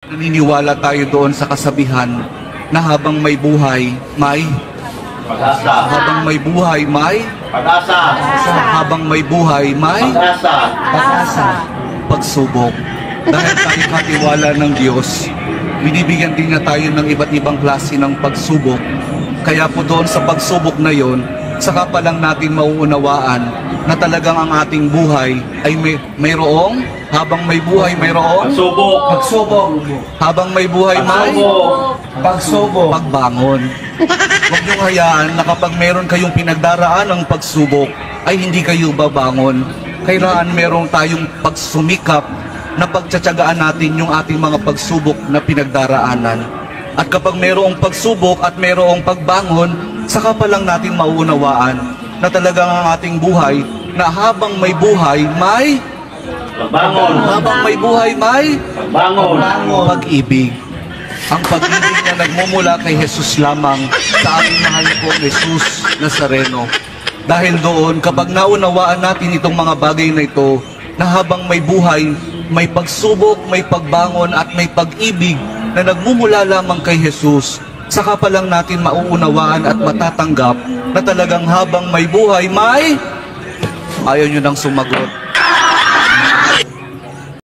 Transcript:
Naniniwala tayo doon sa kasabihan na habang may buhay, may Pag-asa. habang may buhay, may Pag-asa. habang may buhay, may Pag-asa. pagsubok. Dahil tayo katiwala ng Diyos, binibigyan din niya tayo ng iba't ibang klase ng pagsubok. Kaya po doon sa pagsubok na yon, saka pa lang natin mauunawaan na talagang ang ating buhay ay mayroong, habang may buhay mayroong Pagsubok. habang may buhay may Pagsubok. pagbangon. Huwag niyong hayaan na kapag meron kayong pinagdaraan ng pagsubok, ay hindi kayo babangon. Kailangan meron tayong pagsumikap na pagtsatsagaan natin yung ating mga pagsubok na pinagdaraanan. At kapag merong pagsubok at merong pagbangon, saka pa lang natin mauunawaan na talagang ang ating buhay, na habang may buhay, may Pagbangon. habang may buhay, may Pagbangon. pag-ibig. Ang pag-ibig na nagmumula kay Jesus lamang sa ating mahal pong Jesus Nazareno. Dahil doon, kapag naunawaan natin itong mga bagay na ito, na habang may buhay, may pagsubok, may pagbangon at may pag-ibig na nagmumula lamang kay Jesus, saka pa lang natin mauunawaan at matatanggap na talagang habang may buhay, may... Ayaw nyo nang sumagot.